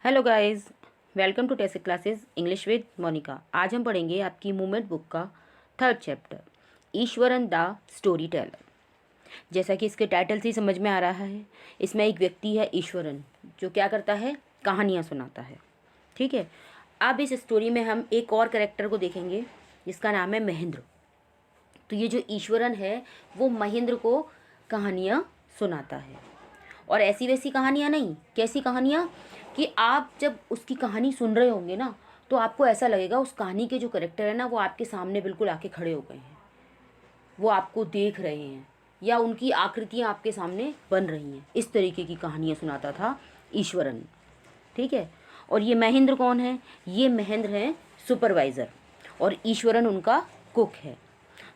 Hello guys, welcome to test classes English with Monica. आज हम पढ़ेंगे आपकी मूवमेंट बुक का third chapter, Iswaran the storyteller. जैसा कि इसके टाइटल से ही समझ में आ रहा है, इसमें एक व्यक्ति है ईश्वरन, जो क्या करता है, कहानियाँ सुनाता है। ठीक है। अब इस स्टोरी में हम एक और कैरेक्टर को देखेंगे जिसका नाम है महेंद्र। तो ये जो ईश्वरन है वो महेंद्र को कहानियाँ सुनाता है, और ऐसी वैसी कहानियाँ नहीं। कैसी कहानियाँ कि आप जब उसकी कहानी सुन रहे होंगे ना, तो आपको ऐसा लगेगा उस कहानी के जो करेक्टर है ना, वो आपके सामने बिल्कुल आके खड़े हो गए हैं, वो आपको देख रहे हैं, या उनकी आकृतियाँ आपके सामने बन रही हैं। इस तरीके की कहानियाँ सुनाता था ईश्वरन। ठीक है। और ये महेंद्र कौन है? ये महेंद्र हैं सुपरवाइज़र, और ईश्वरन उनका कुक है।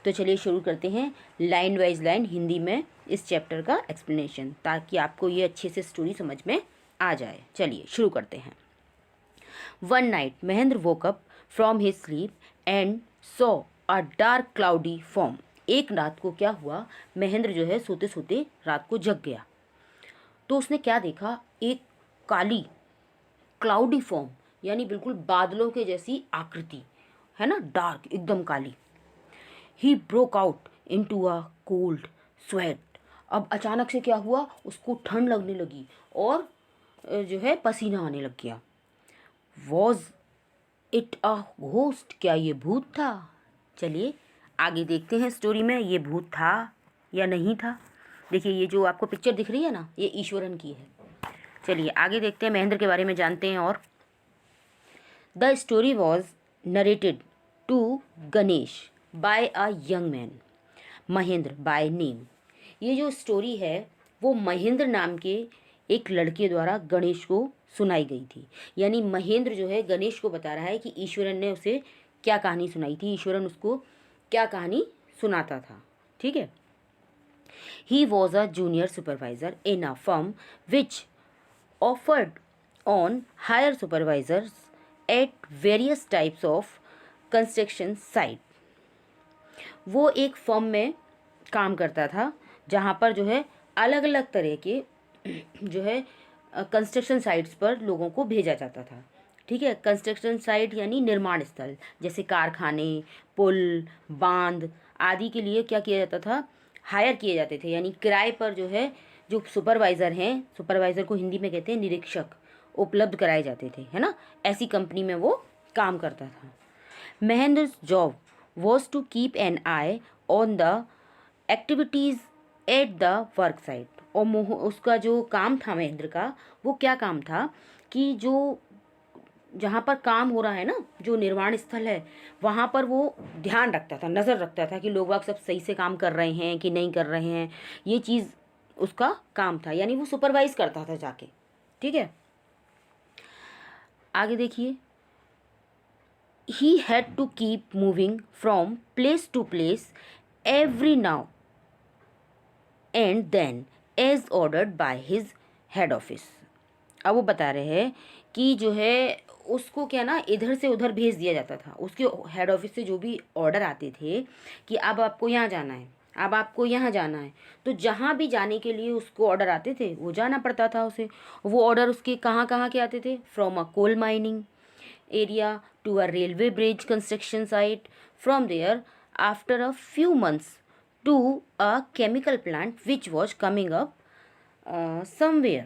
तो चलिए शुरू करते हैं लाइन वाइज लाइन हिंदी में इस चैप्टर का एक्सप्लेनेशन, ताकि आपको ये अच्छे से स्टोरी समझ में आ जाए। चलिए शुरू करते हैं। One night Mahendra woke up from his sleep and saw a dark cloudy form. एक रात को क्या हुआ, महेंद्र जो है सोते सोते रात को जग गया। तो उसने क्या देखा, एक काली क्लाउडी फॉर्म, यानी बिल्कुल बादलों के जैसी आकृति है ना, डार्क एकदम काली। He broke out into a cold sweat. अब अचानक से क्या हुआ, उसको ठंड लगने लगी और जो है पसीना आने लग गया। Was it a ghost? क्या ये भूत था? चलिए आगे देखते हैं स्टोरी में, ये भूत था या नहीं था। देखिए ये जो आपको पिक्चर दिख रही है ना, ये ईश्वरन की है। चलिए आगे देखते हैं, महेंद्र के बारे में जानते हैं। और the story was narrated to Ganesh by a young man Mahendra by name. ये जो स्टोरी है वो महेंद्र नाम के एक लड़के द्वारा गणेश को सुनाई गई थी। यानी महेंद्र जो है गणेश को बता रहा है कि ईश्वरन ने उसे क्या कहानी सुनाई थी, ईश्वरन उसको क्या कहानी सुनाता था। ठीक है। He was a junior supervisor in a firm which offered on hire supervisors at various types of construction site. वो एक फर्म में काम करता था जहाँ पर जो है अलग अलग तरह के जो है कंस्ट्रक्शन साइट्स पर लोगों को भेजा जाता था। ठीक है। कंस्ट्रक्शन साइट यानी निर्माण स्थल, जैसे कारखाने, पुल, बांध आदि के लिए क्या किया जाता था, हायर किए जाते थे। यानी किराए पर जो है, जो सुपरवाइज़र हैं, सुपरवाइज़र को हिंदी में कहते हैं निरीक्षक, उपलब्ध कराए जाते थे, है ना। ऐसी कंपनी में वो काम करता था। महेंद्र's job was to keep an eye on the activities at the work site। और उसका जो काम था महेंद्र का, वो क्या काम था कि जो जहाँ पर काम हो रहा है ना, जो निर्माण स्थल है, वहाँ पर वो ध्यान रखता था, नज़र रखता था कि लोग वाग सब सही से काम कर रहे हैं कि नहीं कर रहे हैं। ये चीज़ उसका काम था, यानी वो सुपरवाइज करता था जाके। ठीक है। आगे देखिए। He had to keep moving from place to place every now and then as ordered by his head office। अब वो बता रहे हैं कि जो है उसको क्या ना, इधर से उधर भेज दिया जाता था। उसके हेड ऑफिस से जो भी ऑर्डर आते थे कि अब आपको यहाँ जाना है, अब आपको यहाँ जाना है, तो जहाँ भी जाने के लिए उसको ऑर्डर आते थे वो जाना पड़ता था उसे। वो ऑर्डर उसके कहाँ कहाँ के आते थे, from a coal mining area to a railway bridge construction site, from there after a few months to a chemical plant which was coming up somewhere।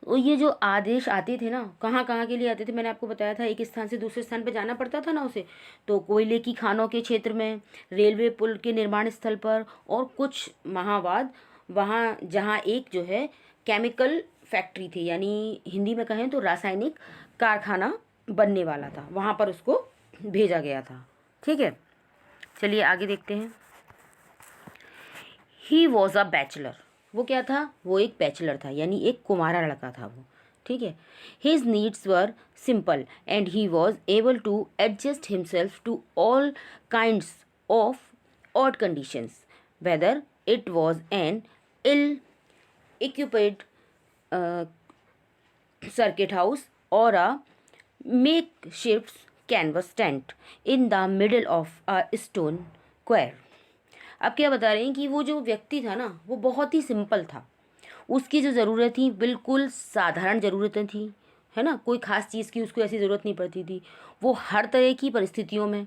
तो ये जो आदेश आते थे ना, कहाँ कहाँ के लिए आते थे, मैंने आपको बताया था, एक स्थान से दूसरे स्थान पर जाना पड़ता था ना उसे। तो कोयले की खानों के क्षेत्र में, रेलवे पुल के निर्माण स्थल पर, और कुछ माह बाद वहाँ जहाँ एक जो है केमिकल फैक्ट्री थी, यानी हिंदी में कहें तो रासायनिक कारखाना बनने वाला था, वहाँ पर उसको भेजा गया था। ठीक है। चलिए आगे देखते हैं। ही वॉज अ बैचलर। वो क्या था, वो एक बैचलर था, यानी एक कुमारा लड़का था वो। ठीक है। His needs were simple and he was able to adjust himself to all kinds of odd conditions, whether it was an ill equipped circuit house or a makeshift canvas tent in the middle of a stone square। अब क्या बता रहे हैं कि वो जो व्यक्ति था ना, वो बहुत ही सिंपल था। उसकी जो ज़रूरत थी बिल्कुल साधारण ज़रूरतें थी, है ना, कोई ख़ास चीज़ की उसको ऐसी ज़रूरत नहीं पड़ती थी। वो हर तरह की परिस्थितियों में,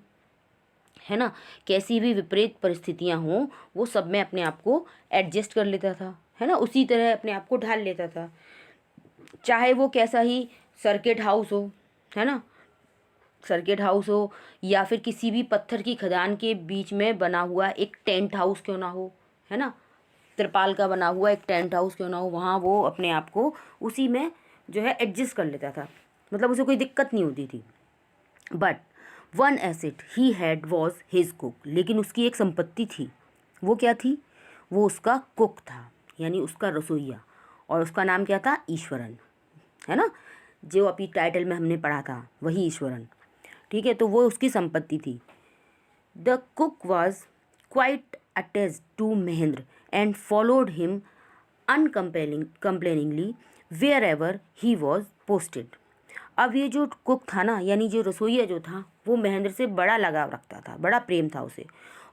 है ना, कैसी भी विपरीत परिस्थितियाँ हों वो सब में अपने आप को एडजस्ट कर लेता था, है ना, उसी तरह अपने आप को ढाल लेता था। चाहे वो कैसा ही सर्किट हाउस हो, है ना, सर्किट हाउस हो, या फिर किसी भी पत्थर की खदान के बीच में बना हुआ एक टेंट हाउस क्यों ना हो, है ना, त्रिपाल का बना हुआ एक टेंट हाउस क्यों ना हो, वहाँ वो अपने आप को उसी में जो है एडजस्ट कर लेता था, मतलब उसे कोई दिक्कत नहीं होती थी। But one asset he had was his cook, लेकिन उसकी एक संपत्ति थी। वो क्या थी? वो उसका कुक था, यानी उसका रसोइया, और उसका नाम क्या था? ईश्वरन, है ना, जो अभी टाइटल में हमने पढ़ा था वही ईश्वरन। ठीक है, तो वो उसकी संपत्ति थी। The cook was quite attached to Mahendra and followed him uncomplainingly wherever he was posted. अब ये जो कुक था ना, यानी जो रसोइया जो था, वो महेंद्र से बड़ा लगाव रखता था, बड़ा प्रेम था उसे,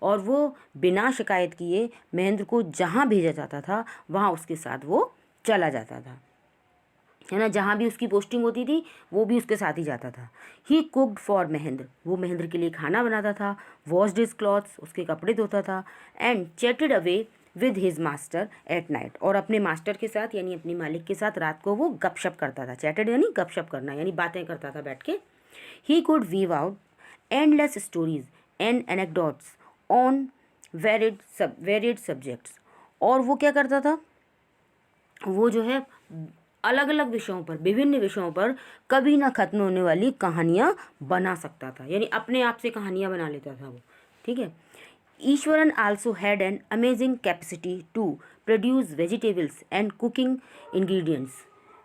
और वो बिना शिकायत किए महेंद्र को जहाँ भेजा जाता था वहाँ उसके साथ वो चला जाता था, है ना, जहाँ भी उसकी पोस्टिंग होती थी वो भी उसके साथ ही जाता था। ही कुकड फॉर महेंद्र, वो महेंद्र के लिए खाना बनाता था, वॉश्ड हिज क्लॉथ्स, उसके कपड़े धोता था, and chatted away with his master at night, और अपने मास्टर के साथ यानी अपने मालिक के साथ रात को वो गपशप करता था। चैटेड यानी गपशप करना, यानी बातें करता था बैठ के। He could weave out endless stories and anecdotes on varied subjects, और वो क्या करता था? वो जो है अलग अलग विषयों पर, विभिन्न विषयों पर कभी ना खत्म होने वाली कहानियाँ बना सकता था, यानी अपने आप से कहानियाँ बना लेता था वो। ठीक है। Iswaran also had an amazing capacity to produce vegetables and cooking ingredients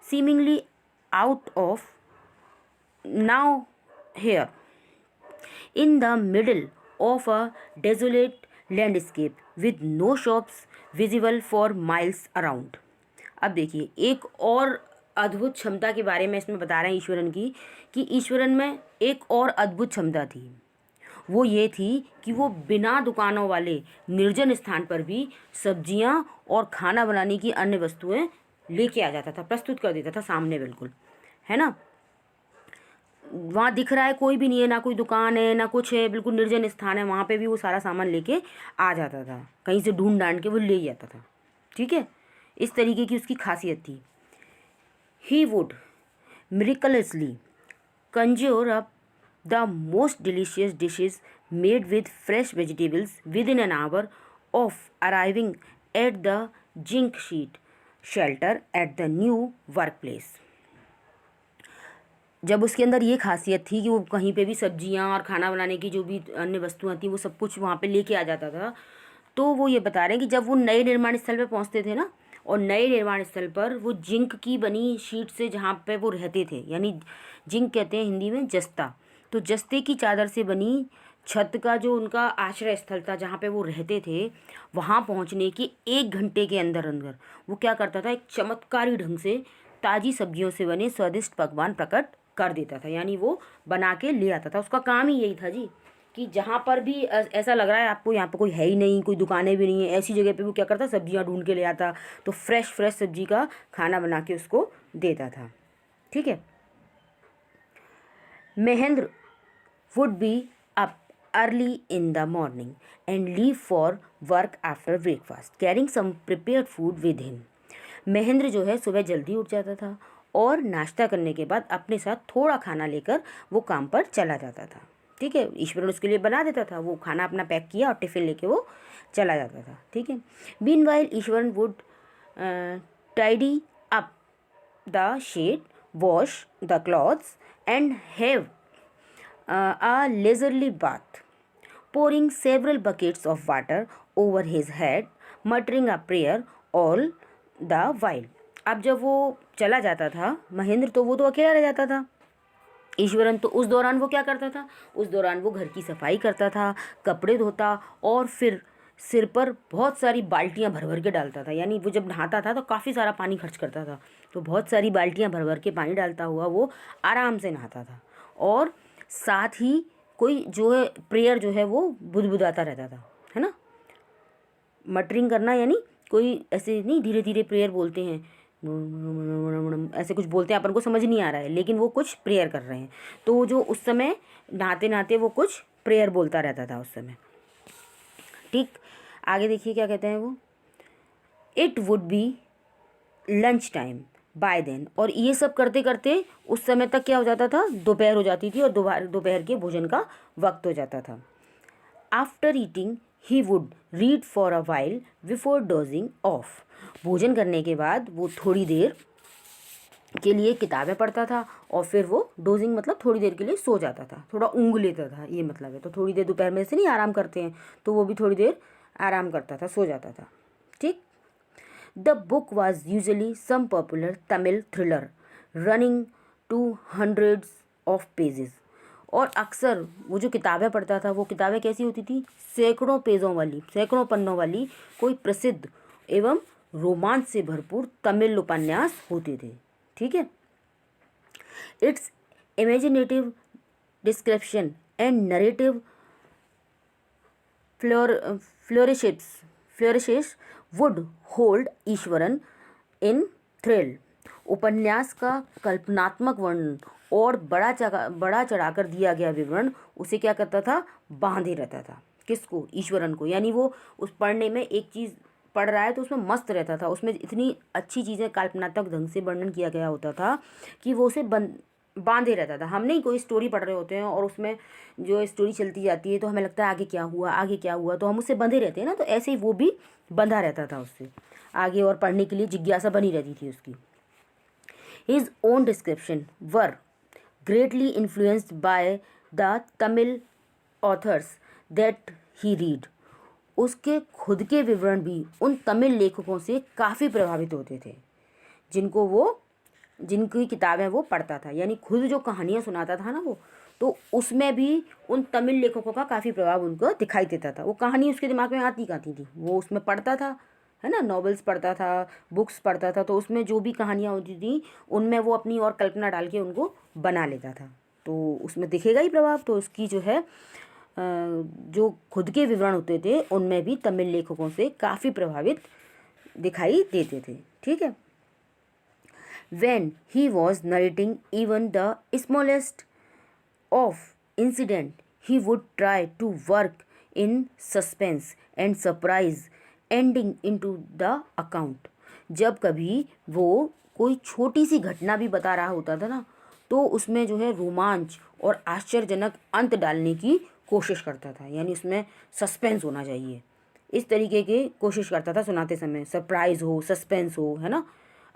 seemingly out of nowhere in the middle of a desolate landscape with no shops visible for miles around। अब देखिए, एक और अद्भुत क्षमता के बारे में इसमें बता रहे हैं ईश्वरन की, कि ईश्वरन में एक और अद्भुत क्षमता थी। वो ये थी कि वो बिना दुकानों वाले निर्जन स्थान पर भी सब्जियां और खाना बनाने की अन्य वस्तुएं लेके आ जाता था, प्रस्तुत कर देता था सामने, बिल्कुल, है ना। वहाँ दिख रहा है कोई भी नहीं है, ना कोई दुकान है ना कुछ है, बिल्कुल निर्जन स्थान है, वहाँ पे भी वो सारा सामान लेके आ जाता था, कहीं से ढूंढ ढांड के वो ले जाता था। ठीक है, इस तरीके की उसकी खासियत थी। He would miraculously conjure up the most delicious dishes made with fresh vegetables within an hour of arriving at the zinc sheet shelter at the new workplace। जब उसके अंदर ये खासियत थी कि वो कहीं पे भी सब्जियां और खाना बनाने की जो भी अन्य वस्तुएं थी वो सब कुछ वहाँ पे लेके आ जाता था। तो वो ये बता रहे हैं कि जब वो नए निर्माण स्थल पे पहुँचते थे ना, और नए निर्माण स्थल पर वो जिंक की बनी शीट से जहाँ पे वो रहते थे, यानी जिंक कहते हैं हिंदी में जस्ता, तो जस्ते की चादर से बनी छत का जो उनका आश्रय स्थल था जहाँ पे वो रहते थे, वहाँ पहुँचने के 1 घंटे के अंदर अंदर वो क्या करता था? एक चमत्कारी ढंग से ताज़ी सब्जियों से बने स्वादिष्ट पकवान प्रकट कर देता था, यानी वो बना के ले आता था। उसका काम ही यही था जी, कि जहाँ पर भी ऐसा लग रहा है आपको यहाँ पर कोई है ही नहीं, कोई दुकानें भी नहीं है, ऐसी जगह पे वो क्या करता? सब्जियाँ ढूंढ के ले आता, तो फ्रेश फ्रेश सब्जी का खाना बना के उसको देता था। ठीक है। Mahendra would be up early in the morning and leave for work after breakfast carrying some prepared food with him. Mahendra जो है सुबह जल्दी उठ जाता था और नाश्ता करने के बाद अपने साथ थोड़ा खाना लेकर वो काम पर चला जाता था। ठीक है, ईश्वरन उसके लिए बना देता था, वो खाना अपना पैक किया और टिफ़िन लेके वो चला जाता था। ठीक है। Meanwhile Iswaran would tidy up the shed, wash the clothes and have a leisurely bath, pouring several buckets of water over his head, muttering a prayer all the while। अब जब वो चला जाता था महेंद्र, तो वो तो अकेला रह जाता था। ईश्वरन तो उस दौरान वो क्या करता था? उस दौरान वो घर की सफाई करता था, कपड़े धोता, और फिर सिर पर बहुत सारी बाल्टियां भर भर के डालता था। यानी वो जब नहाता था तो काफ़ी सारा पानी खर्च करता था, तो बहुत सारी बाल्टियां भर भर के पानी डालता हुआ वो आराम से नहाता था, और साथ ही कोई जो है प्रेयर जो है वो बुदबुदाता रहता था, है ना। मटरिंग करना यानी कोई ऐसे नहीं, धीरे धीरे प्रेयर बोलते हैं, ऐसे कुछ बोलते हैं, अपन को समझ नहीं आ रहा है, लेकिन वो कुछ प्रेयर कर रहे हैं। तो जो उस समय नहाते नहाते वो कुछ प्रेयर बोलता रहता था उस समय। ठीक, आगे देखिए क्या कहते हैं वो। It would be lunch time by then, और ये सब करते करते उस समय तक क्या हो जाता था, दोपहर हो जाती थी और दोपहर के भोजन का वक्त हो जाता था। After eating he would read for a while before dosing of, भोजन करने के बाद वो थोड़ी देर के लिए किताबें पढ़ता था और फिर वो डोजिंग मतलब थोड़ी देर के लिए सो जाता था, थोड़ा ऊँग लेता था, ये मतलब है। तो थोड़ी देर दोपहर में से नहीं आराम करते हैं, तो वो भी थोड़ी देर आराम करता था, सो जाता था। ठीक। The book was usually some popular Tamil thriller running to hundreds of pages, और अक्सर वो जो किताबें पढ़ता था वो किताबें कैसी होती थी, सैकड़ों पेजों वाली, सैकड़ों पन्नों वाली कोई प्रसिद्ध एवं रोमांच से भरपूर तमिल उपन्यास होते थे। ठीक है। It's imaginative description and narrative flourishes would hold Eswaran in thrill, उपन्यास का कल्पनात्मक वर्णन और बड़ा चढ़ाकर दिया गया विवरण उसे क्या करता था, बांधे रहता था। किसको, ईश्वरन को। यानी वो उस पढ़ने में एक चीज़ पढ़ रहा है तो उसमें मस्त रहता था, उसमें इतनी अच्छी चीज़ें कल्पनात्मक ढंग से वर्णन किया गया होता था कि वो उसे बांधे रहता था। हम नहीं कोई स्टोरी पढ़ रहे होते हैं और उसमें जो स्टोरी चलती जाती है तो हमें लगता है आगे क्या हुआ, आगे क्या हुआ, तो हम उससे बंधे रहते हैं ना, तो ऐसे ही वो भी बंधा रहता था उससे, आगे और पढ़ने के लिए जिज्ञासा बनी रहती थी उसकी। His own description were greatly influenced by the Tamil authors that he read, उसके खुद के विवरण भी उन तमिल लेखकों से काफ़ी प्रभावित होते थे जिनकी किताबें वो पढ़ता था। यानी खुद जो कहानियाँ सुनाता था ना वो, तो उसमें भी उन तमिल लेखकों का काफ़ी प्रभाव उनको दिखाई देता था। वो कहानी उसके दिमाग में आती थी, वो उसमें पढ़ता था, है ना, नॉवेल्स पढ़ता था, बुक्स पढ़ता था, तो उसमें जो भी कहानियाँ होती थी उनमें वो अपनी और कल्पना डाल के उनको बना लेता था, तो उसमें दिखेगा ही प्रभाव। तो उसकी जो है जो खुद के विवरण होते थे उनमें भी तमिल लेखकों से काफ़ी प्रभावित दिखाई देते थे। ठीक है। When he was narrating even the smallest of incident, he would try to work in suspense and surprise ending into the account. जब कभी वो कोई छोटी सी घटना भी बता रहा होता था ना, तो उसमें जो है रोमांच और आश्चर्यजनक अंत डालने की कोशिश करता था। यानी उसमें सस्पेंस होना चाहिए, इस तरीके की कोशिश करता था सुनाते समय, सरप्राइज हो, सस्पेंस हो, है ना,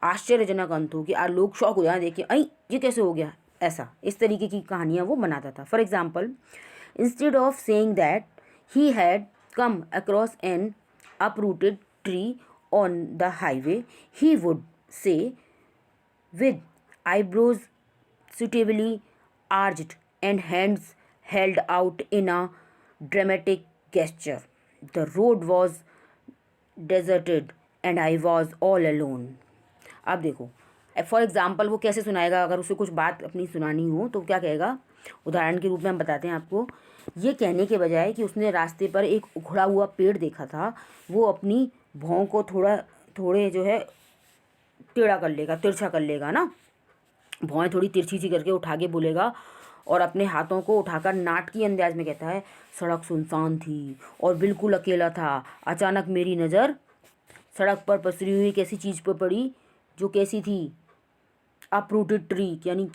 आश्चर्यजनक अंत हो कि लोग शौक हो जाए देखिए, अई ये कैसे हो गया, ऐसा, इस तरीके की कहानियाँ वो बनाता था। For example, instead of saying that he had come across N uprooted tree on the highway, he would say with eyebrows suitably arched and hands held out in a dramatic gesture, the road was deserted and I was all alone. अब देखो, for example वो कैसे सुनाएगा, अगर उसे कुछ बात अपनी सुनानी हो तो क्या कहेगा, उदाहरण के रूप में हम बताते हैं आपको। ये कहने के बजाय कि उसने रास्ते पर एक उखड़ा हुआ पेड़ देखा था, वो अपनी भौं को थोड़े जो है टेढ़ा कर लेगा, तिरछा कर लेगा ना, भौएं थोड़ी तिरछी सी करके उठा के बोलेगा, और अपने हाथों को उठाकर नाटकीय अंदाज में कहता है, सड़क सुनसान थी और बिल्कुल अकेला था, अचानक मेरी नज़र सड़क पर पसरी हुई कैसी चीज़ पर पड़ी, जो कैसी थी, अपरूटेड ट्री, यानी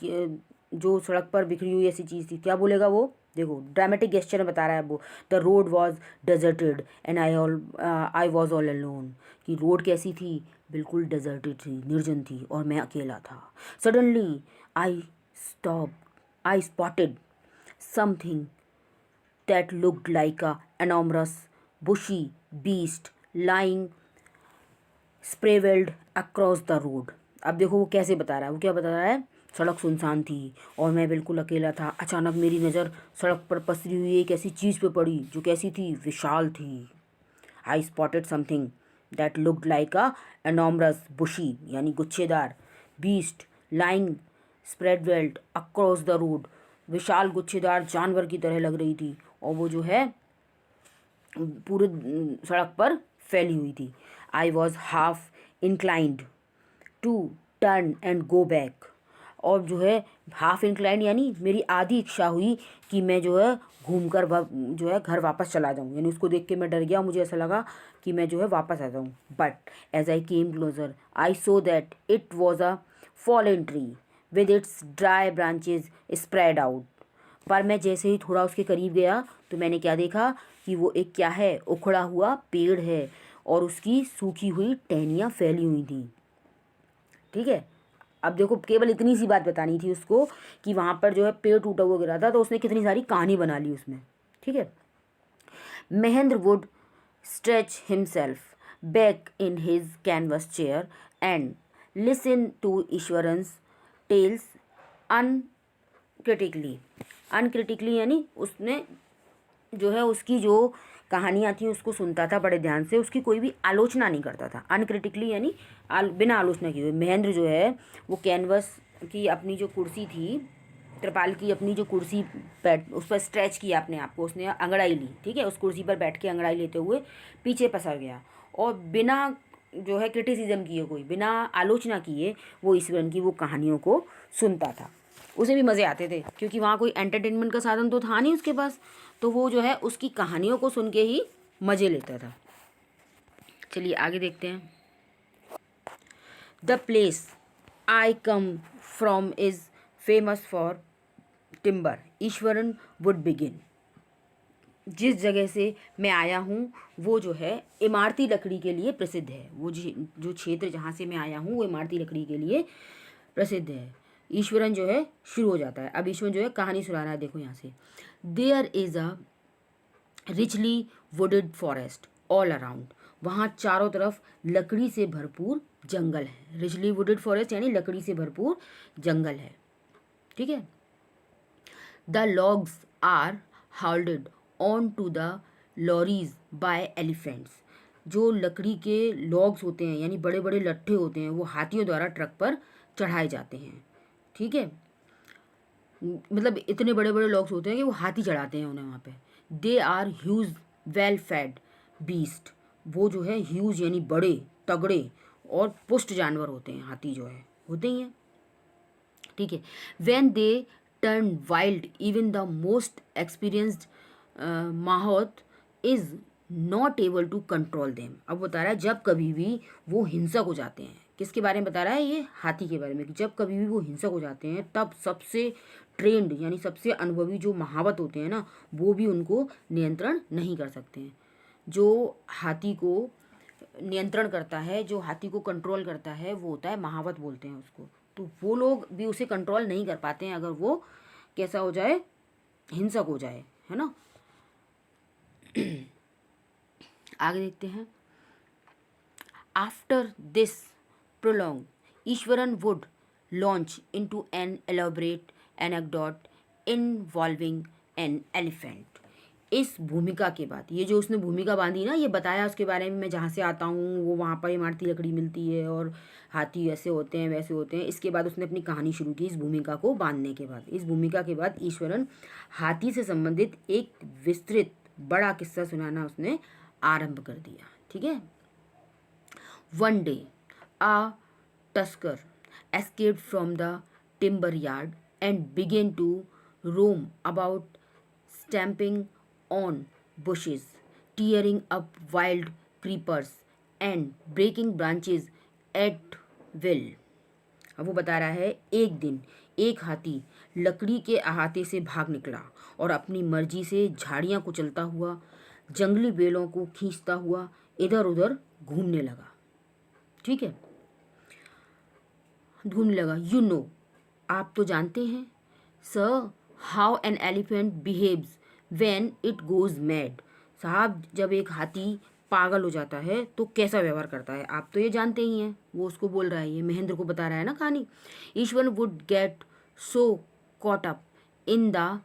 जो सड़क पर बिखरी हुई ऐसी चीज़ थी। क्या बोलेगा वो, देखो ड्रामेटिक गेस्चर में बता रहा है वो, the road was deserted and I was all alone, कि रोड कैसी थी, बिल्कुल डेजर्टेड थी, निर्जन थी और मैं अकेला था। Suddenly I spotted something that looked like a enormous bushy beast lying sprawled across the road. अब देखो वो कैसे बता रहा है, वो क्या बता रहा है, सड़क सुनसान थी और मैं बिल्कुल अकेला था, अचानक मेरी नज़र सड़क पर पसरी हुई एक ऐसी चीज़ पे पड़ी जो कैसी थी, विशाल थी। I spotted something that looked like a enormous bushy, यानी गुच्छेदार, beast lying sprawled across the road, विशाल गुच्छेदार जानवर की तरह लग रही थी और वो जो है पूरे सड़क पर फैली हुई थी। I was half inclined to turn and go back. और जो है हाफ इंक्लाइन यानी मेरी आधी इच्छा हुई कि मैं जो है घूमकर जो है घर वापस चला जाऊँ, यानी उसको देख के मैं डर गया, मुझे ऐसा लगा कि मैं जो है वापस आ जाऊँ। But as I came closer I saw that it was a fallen tree with its dry branches spread out. पर मैं जैसे ही थोड़ा उसके करीब गया तो मैंने क्या देखा कि वो एक क्या है, उखड़ा हुआ पेड़ है और उसकी सूखी हुई टहनियाँ फैली हुई थी। ठीक है, अब देखो केवल इतनी सी बात बतानी थी उसको कि वहाँ पर जो है पेड़ टूटा हुआ गिरा था, तो उसने कितनी सारी कहानी बना ली उसमें। ठीक है, Mahendra would stretch himself back in his canvas chair and listen to Eswaran's tales uncritically. Uncritically यानी उसने जो है उसकी जो कहानियाँ थी उसको सुनता था बड़े ध्यान से, उसकी कोई भी आलोचना नहीं करता था। अनक्रिटिकली यानी बिना आलोचना किए हुए। महेंद्र जो है वो कैनवस की अपनी जो कुर्सी थी, त्रिपाल की अपनी जो कुर्सी बैठ उस पर स्ट्रेच किया अपने आप को, उसने अंगड़ाई ली। ठीक है, उस कुर्सी पर बैठ के अंगड़ाई लेते हुए पीछे पसर गया और बिना जो है क्रिटिसिज्म किए, कोई बिना आलोचना किए वो ईश्वरन की वो कहानियों को सुनता था। उसे भी मज़े आते थे क्योंकि वहाँ कोई एंटरटेनमेंट का साधन तो था नहीं उसके पास, तो वो जो है उसकी कहानियों को सुन के ही मज़े लेता था। चलिए आगे देखते हैं। The place I come from is famous for timber Eswaran would begin. जिस जगह से मैं आया हूँ वो जो है इमारती लकड़ी के लिए प्रसिद्ध है। वो जो क्षेत्र जहाँ से मैं आया हूँ वो इमारती लकड़ी के लिए प्रसिद्ध है। ईश्वरन जो है शुरू हो जाता है। अब ईश्वरन जो है कहानी सुना रहा है, देखो यहाँ से। There is a richly wooded forest all around. वहाँ चारों तरफ लकड़ी से भरपूर जंगल है। रिचली वुडेड फॉरेस्ट यानी लकड़ी से भरपूर जंगल है। ठीक है, the logs are hauled on to the lorries by elephants. जो लकड़ी के लॉग्स होते हैं यानी बड़े बड़े लट्ठे होते हैं वो हाथियों द्वारा ट्रक पर चढ़ाए जाते हैं। ठीक है, मतलब इतने बड़े बड़े लॉग्स होते हैं कि वो हाथी चढ़ाते हैं उन्हें वहाँ पे। They are huge well fed beast. वो जो है ह्यूज यानी बड़े तगड़े और पुष्ट जानवर होते हैं, हाथी जो है होते ही हैं। ठीक है, when they turn wild even the most experienced mahout is not able to control them. अब बता रहा है जब कभी भी वो हिंसक हो जाते हैं। किसके बारे में बता रहा है ये? हाथी के बारे में। कि जब कभी भी वो हिंसक हो जाते हैं तब सबसे ट्रेंड यानी सबसे अनुभवी जो महावत होते हैं ना, वो भी उनको नियंत्रण नहीं कर सकते हैं। जो हाथी को नियंत्रण करता है, जो हाथी को कंट्रोल करता है, वो होता है महावत बोलते हैं उसको। तो वो लोग भी उसे कंट्रोल नहीं कर पाते हैं अगर वो कैसा हो जाए, हिंसक हो जाए, है ना। आगे देखते हैं। After this prolong Iswaran would launch into an elaborate anecdote involving an elephant. इस भूमिका के बाद, ये जो उसने भूमिका बांधी ना, ये बताया उसके बारे में, मैं जहाँ से आता हूँ वो वहाँ पर इमारती लकड़ी मिलती है और हाथी ऐसे होते हैं वैसे होते हैं। इसके बाद उसने अपनी कहानी शुरू की इस भूमिका को बांधने के बाद। इस भूमिका के बाद ईश्वरन हाथी से संबंधित एक विस्तृत बड़ा किस्सा सुनाना उसने आरंभ कर दिया। ठीक है। One day a tusker escaped from the timber yard and began to roam about, stamping on bushes, tearing up wild creepers and breaking branches at will. अब वो बता रहा है एक दिन एक हाथी लकड़ी के अहाते से भाग निकला और अपनी मर्जी से झाड़ियाँ कुचलता हुआ, जंगली बेलों को खींचता हुआ इधर उधर घूमने लगा। ठीक है, घूमने लगा। यू नो, आप तो जानते हैं sir, how an elephant behaves when it goes mad. साहब, जब एक हाथी पागल हो जाता है तो कैसा व्यवहार करता है आप तो ये जानते ही हैं। वो उसको बोल रहा है, ये महेंद्र को बता रहा है ना कहानी। Ishwar would get so caught up in the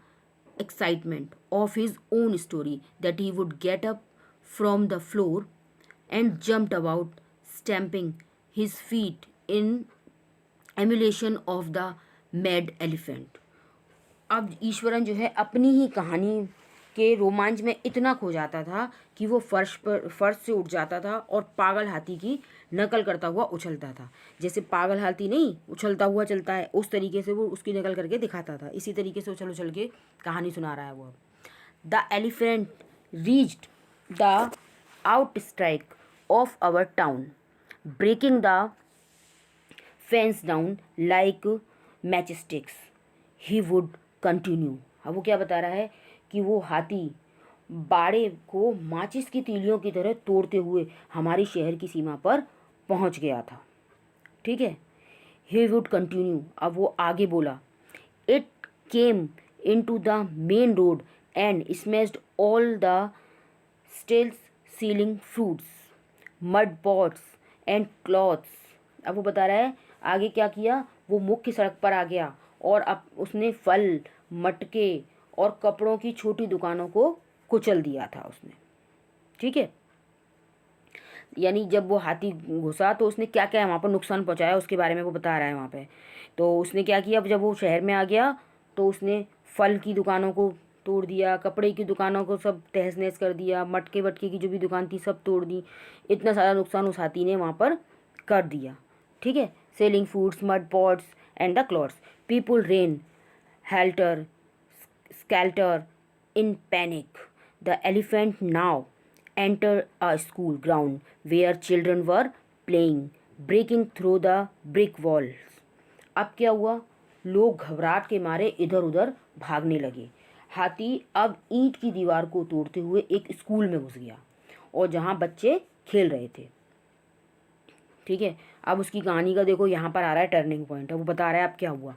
excitement of his own story that he would get up from the floor and jumped about, stamping his feet in emulation of the mad elephant. अब ईश्वरन जो है अपनी ही कहानी के रोमांच में इतना खो जाता था कि वो फर्श से उठ जाता था और पागल हाथी की नकल करता हुआ उछलता था। जैसे पागल हाथी नहीं उछलता हुआ चलता है, उस तरीके से वो उसकी नकल करके दिखाता था। इसी तरीके से उछल उछल के कहानी सुना रहा है वो। The elephant reached the outskirts of our town, breaking the fence down like matchsticks, he would continue. अब वो क्या बता रहा है कि वो हाथी बाड़े को माचिस की तीलियों की तरह तोड़ते हुए हमारी शहर की सीमा पर पहुंच गया था। ठीक है, ही वुड कंटिन्यू। अब वो आगे बोला, it came into the main road and smashed all the stalls selling fruits, mud pots and clothes. अब वो बता रहा है आगे क्या किया, वो मुख्य सड़क पर आ गया और अब उसने फल, मटके और कपड़ों की छोटी दुकानों को कुचल दिया था उसने। ठीक है, यानी जब वो हाथी घुसा तो उसने क्या क्या वहाँ पर नुकसान पहुँचाया उसके बारे में वो बता रहा है वहाँ पे। तो उसने क्या किया, जब वो शहर में आ गया तो उसने फल की दुकानों को तोड़ दिया, कपड़े की दुकानों को सब तहस नहस कर दिया, मटके वटके की जो भी दुकान थी सब तोड़ दी। इतना सारा नुकसान उस हाथी ने वहाँ पर कर दिया। ठीक है, selling foods, mud pots and the clothes, people rain helter skeletal in panic. The elephant now entered a school ground where children were playing, breaking through the brick walls. अब क्या हुआ, लोग घबराहट के मारे इधर उधर भागने लगे। हाथी अब ईंट की दीवार को तोड़ते हुए एक स्कूल में घुस गया और जहाँ बच्चे खेल रहे थे। ठीक है, अब उसकी कहानी का देखो यहाँ पर आ रहा है टर्निंग पॉइंट। वो बता रहा है अब क्या हुआ,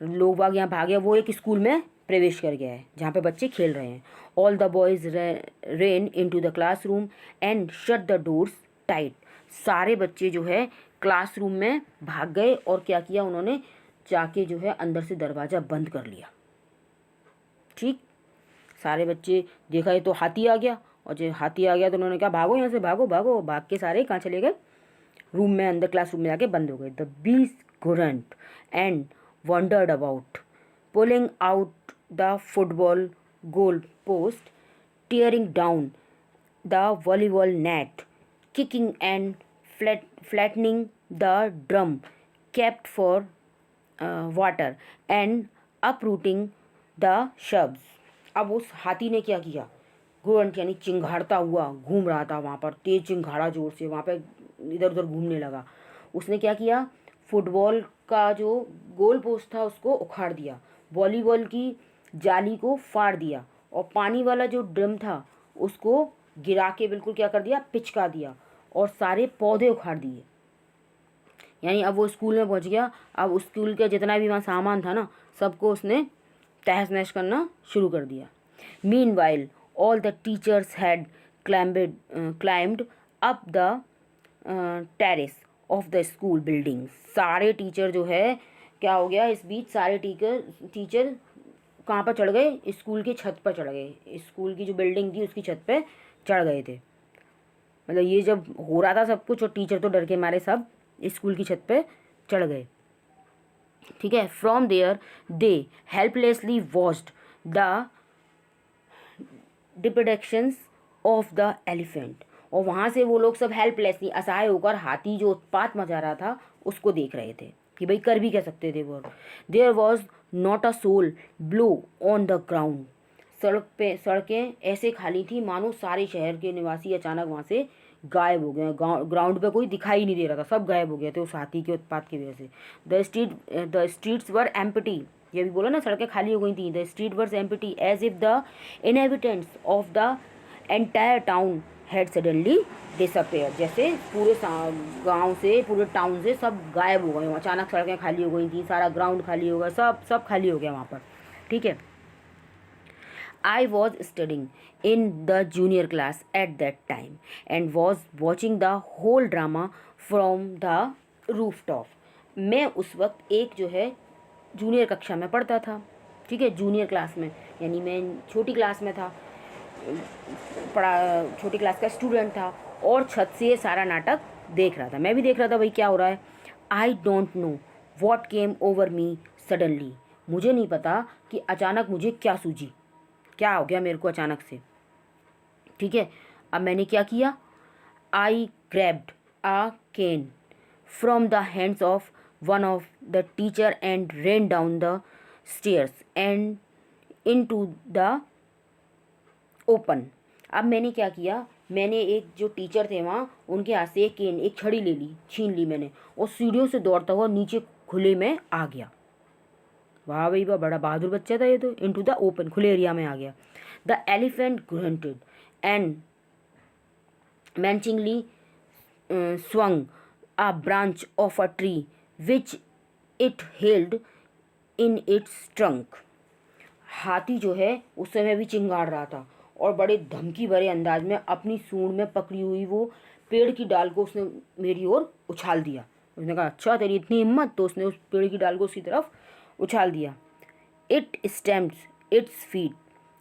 लोग बाग यहाँ भागे, वो एक स्कूल में प्रवेश कर गया है जहाँ पे बच्चे खेल रहे हैं। All the boys ran into the classroom and shut the doors tight. सारे बच्चे जो है क्लासरूम में भाग गए और क्या किया उन्होंने, जाके जो है अंदर से दरवाज़ा बंद कर लिया। ठीक, सारे बच्चे देखा ये तो हाथी आ गया, और जब हाथी आ गया तो उन्होंने कहा भागो यहाँ से, भागो भागो। भाग के सारे कहाँ चले गए, रूम में, अंदर क्लासरूम में जाके बंद हो गए। The beast grunt and wandered about, pulling out the football goal post, tearing down the volleyball net, kicking and flattening the drum kept for water, and uprooting the shrubs. अब उस हाथी ने क्या किया, ग्रुंट यानी चिंघाड़ता हुआ घूम रहा था वहाँ पर, तेज चिंघाड़ा जोर से वहाँ पे इधर उधर घूमने लगा। उसने क्या किया, फुटबॉल का जो गोल पोस्ट था उसको उखाड़ दिया, वॉलीबॉल की जाली को फाड़ दिया और पानी वाला जो ड्रम था उसको गिरा के बिल्कुल क्या कर दिया, पिचका दिया और सारे पौधे उखाड़ दिए। यानी अब वो स्कूल में पहुंच गया। अब उस स्कूल का जितना भी वहाँ सामान था ना सबको उसने तहस नहस करना शुरू कर दिया। Meanwhile all the teachers had climbed up the terrace of the school building. सारे टीचर जो है क्या हो गया, इस बीच सारे टीचर कहाँ पर चढ़ गए, स्कूल की छत पर चढ़ गए। स्कूल की जो बिल्डिंग थी उसकी छत पे चढ़ गए थे। मतलब ये जब हो रहा था सब कुछ और टीचर तो डर के मारे सब स्कूल की छत पे चढ़ गए। ठीक है, from there they helplessly watched the depredations of the elephant. और वहाँ से वो लोग सब हेल्पलेसली असहाय होकर हाथी जो उत्पात मचा रहा था उसको देख रहे थे कि भाई कर भी क्या सकते थे वो। There was not a soul blow on the ground. सड़कें ऐसे खाली थी मानो सारे शहर के निवासी अचानक वहाँ से गायब हो गए। ग्राउंड पे कोई दिखाई नहीं दे रहा था, सब गायब हो गए थे उस हाथी के उत्पात की वजह से। द स्ट्रीट्स वर एम्प्टी, ये भी बोला ना सड़कें खाली हो गई थी। The street were empty as if the inhabitants of the entire town had suddenly disappear. जैसे पूरे गांव से, पूरे टाउन से सब गायब हो गए। अचानक सड़कें खाली हो गई थी, सारा ग्राउंड खाली हो गया, सब खाली हो गया वहाँ पर। ठीक है, I was studying in the junior class at that time and was watching the whole drama from the rooftop. मैं उस वक्त एक जो है जूनियर कक्षा में पढ़ता था। ठीक है, जूनियर क्लास में, यानी मैं छोटी क्लास में था, छोटी क्लास का स्टूडेंट था और छत से ये सारा नाटक देख रहा था। मैं भी देख रहा था भाई क्या हो रहा है। I don't know what came over me suddenly. मुझे नहीं पता कि अचानक मुझे क्या सूझी, क्या हो गया मेरे को अचानक से। ठीक है, अब मैंने क्या किया, आई grabbed a cane from the hands of one of the teacher and ran down the stairs and into the open. अब मैंने क्या किया, मैंने एक जो टीचर थे वहाँ उनके हाथ से एक केन, एक छड़ी ले ली, छीन ली मैंने, और सीढ़ियों से दौड़ता हुआ नीचे खुले में आ गया। वाह भाई वाह, बड़ा बहादुर बच्चा था ये तो। इनटू द ओपन, खुले एरिया में आ गया। The elephant granted and menacingly swung a branch of a tree which it held in its trunk. हाथी जो है उस समय भी चिंगाड़ रहा था और बड़े धमकी भरे अंदाज में अपनी सूंड में पकड़ी हुई वो पेड़ की डाल को उसने मेरी ओर उछाल दिया। उसने कहा अच्छा तेरी इतनी हिम्मत, तो उसने उस पेड़ की डाल को उसकी तरफ उछाल दिया। It stamps its feet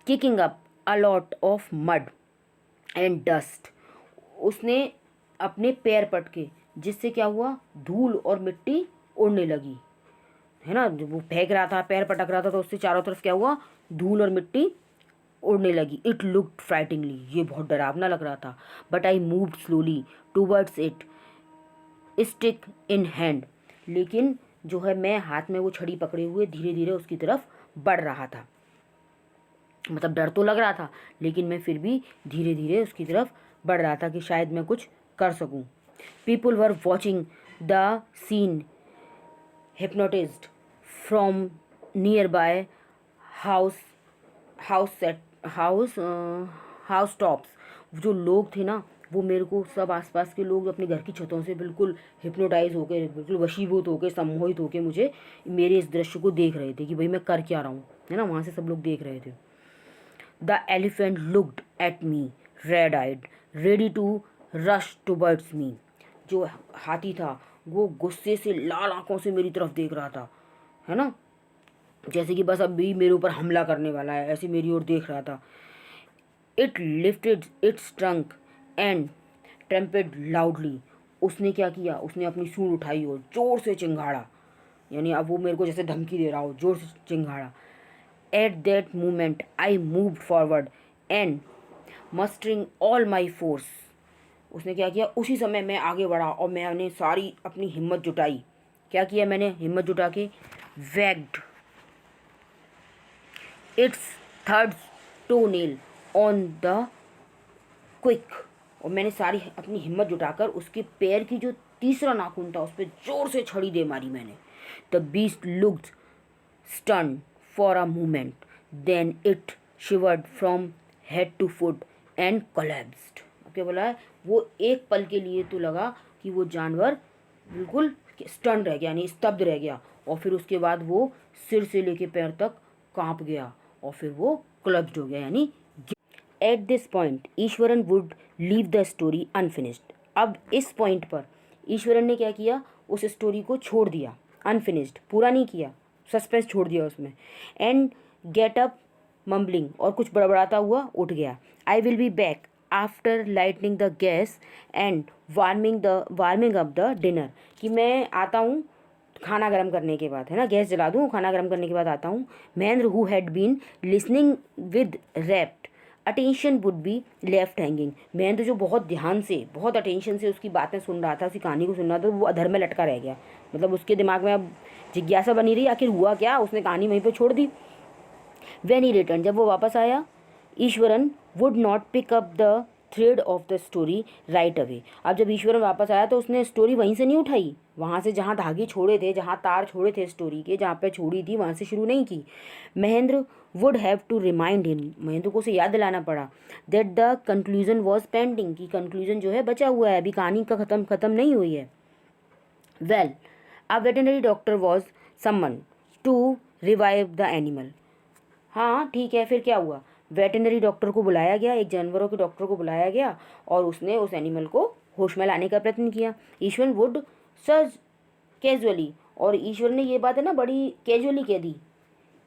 kicking up a lot of mud and dust. उसने अपने पैर पटके, जिससे क्या हुआ, धूल और मिट्टी उड़ने लगी, है ना। जब वो फेंक रहा था, पैर पटक रहा था, तो उससे चारों तरफ क्या हुआ, धूल और मिट्टी उड़ने लगी। इट लुक्ड फ्राइटिंगली, ये बहुत डरावना लग रहा था। But I moved slowly towards it stick in hand. लेकिन जो है मैं हाथ में वो छड़ी पकड़े हुए धीरे धीरे उसकी तरफ बढ़ रहा था। मतलब डर तो लग रहा था, लेकिन मैं फिर भी धीरे धीरे उसकी तरफ बढ़ रहा था कि शायद मैं कुछ कर सकूं। People were watching the scene hypnotised from nearby house house tops. जो लोग थे ना, वो मेरे को, सब आसपास के लोग अपने घर की छतों से बिल्कुल हिप्नोटाइज होकर, बिल्कुल वशीभूत होकर, सम्मोहित होकर मुझे, मेरे इस दृश्य को देख रहे थे कि भाई मैं कर क्या रहा हूँ, है ना। वहाँ से सब लोग देख रहे थे। The elephant looked at me red eyed ready to rush towards me. जो हाथी था वो गुस्से से लाल आंखों से मेरी तरफ देख रहा था, है ना, जैसे कि बस अभी मेरे ऊपर हमला करने वाला है, ऐसे मेरी ओर देख रहा था। It lifted its trunk and trumpeted loudly. उसने क्या किया, उसने अपनी सूंड उठाई और जोर से चिंगाड़ा, यानी अब वो मेरे को जैसे धमकी दे रहा हो, जोर से चिंगाड़ा। At that moment I moved forward and mustering all my force. उसने क्या किया, उसी समय मैं आगे बढ़ा और मैंने सारी अपनी हिम्मत जुटाई। क्या किया मैंने, हिम्मत जुटा के waged it's third toe nail on the quick. और मैंने सारी अपनी हिम्मत जुटाकर उसके पैर की जो तीसरा नाखून था उस पर जोर से छड़ी दे मारी मैंने। The beast looked stun for a moment, then it shivered from head to foot and collapsed. अब क्या बोला है, वो एक पल के लिए तो लगा कि वो जानवर बिल्कुल स्टन रह गया, यानी स्तब्ध रह गया, और फिर उसके बाद वो सिर से लेके पैर तक कांप गया और फिर वो कोलैप्स्ड हो गया, यानी। At this point Eswaran would leave the story unfinished. अब इस पॉइंट पर ईश्वरन ने क्या किया, उस स्टोरी को छोड़ दिया, अनफिनिश्ड, पूरा नहीं किया, सस्पेंस छोड़ दिया उसमें। एंड गेट अप मम्बलिंग, और कुछ बड़बड़ाता हुआ उठ गया। I will be back after lightning the gas and warming up the dinner. कि मैं आता हूँ खाना गर्म करने के बाद, है ना, गैस जला दूँ, खाना गर्म करने के बाद आता हूँ। Mahendra who had been listening with rapt attention would be left hanging. Mahendra जो बहुत ध्यान से, बहुत अटेंशन से उसकी बातें सुन रहा था, उसकी कहानी को सुन रहा था, वो अधर में लटका रह गया। मतलब उसके दिमाग में अब जिज्ञासा बनी रही, आखिर हुआ क्या, उसने कहानी वहीं पे छोड़ दी। व्हेन ही रिटर्न, जब वो वापस आया, Iswaran would not pick up the thread of the story right away. अब जब ईश्वरन वापस आया तो उसने स्टोरी वहीं से नहीं उठाई, वहाँ से जहाँ धागे छोड़े थे, जहाँ तार छोड़े थे स्टोरी के, जहाँ पे छोड़ी थी वहाँ से शुरू नहीं की। Mahendra would have to remind him, Mahendra को उसे याद दिलाना पड़ा, that the conclusion was pending, की कंक्लूजन जो है बचा हुआ है, अभी कहानी का खत्म नहीं हुई है। Well, a veterinary doctor was summon to revive the animal. हाँ ठीक है, फिर क्या हुआ, वेटनरी डॉक्टर को बुलाया गया, एक जानवरों के डॉक्टर को बुलाया गया और उसने उस एनिमल को होश में लाने का प्रयत्न किया। ईश्वर वुड सज कैजुअली, और ईश्वर ने ये बात है ना बड़ी कैजुअली कह दी,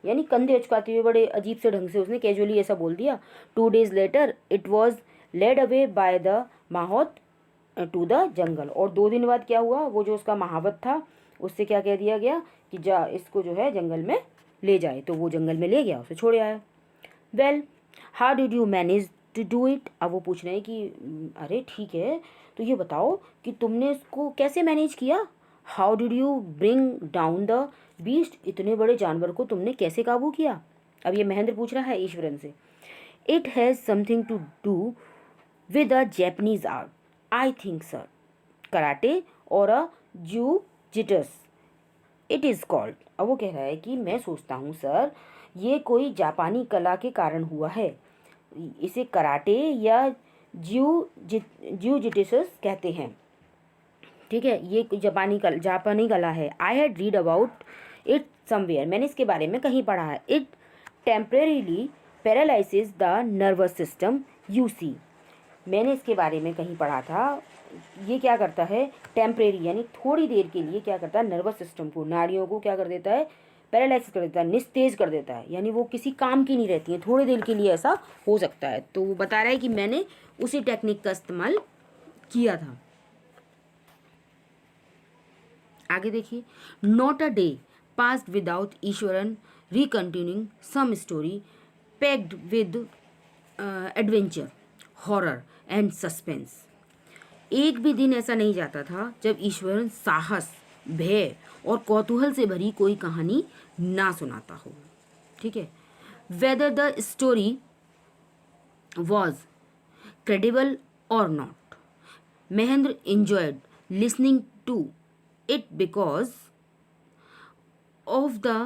यानी कंधे उचकाते हुए बड़े अजीब से ढंग से उसने कैजुअली ऐसा बोल दिया। 2 days later it was led away by the mahout to the jungle. और 2 दिन बाद क्या हुआ, वो जो उसका महावत था उससे क्या कह दिया गया कि जा इसको जो है जंगल में ले जाए, तो वो जंगल में ले गया, उसे छोड़ आया। Well, how did you manage to do it. अब वो पूछ रहे हैं कि अरे ठीक है, तो ये बताओ कि तुमने इसको कैसे मैनेज किया। How did you bring down the beast, इतने बड़े जानवर को तुमने कैसे काबू किया। अब ये महेंद्र पूछ रहा है ईश्वरन से। It has something to do with a Japanese art, I think sir, karate और अ जू जिटस इट इज़ कॉल्ड। अब वो कह रहा है कि मैं सोचता हूँ सर, ये कोई जापानी कला के कारण हुआ है, इसे कराटे या जियो जिटिसस कहते हैं। ठीक है, ये जापानी कला है। I had read about it somewhere, मैंने इसके बारे में कहीं पढ़ा है। It temporarily paralysis the nervous system, you see, मैंने इसके बारे में कहीं पढ़ा था। ये क्या करता है, टेम्परेरी यानी थोड़ी देर के लिए क्या करता है, नर्वस सिस्टम को, नाड़ियों को क्या कर देता है, पैरालाइसिस कर देता है, निस्तेज कर देता है, यानी वो किसी काम की नहीं रहती है, थोड़ी देर के लिए ऐसा हो सकता है। तो वो बता रहा है कि मैंने उसी टेक्निक का इस्तेमाल किया था। आगे देखिए, not a day passed without Eswaran recounting some story packed with adventure, horror and suspense. एक भी दिन ऐसा नहीं जाता था जब ईश्वरन साहस, भय और कौतूहल से भरी कोई कहानी ना सुनाता हो। ठीक है, whether the story was credible और not, Mahendra enjoyed listening to it because of the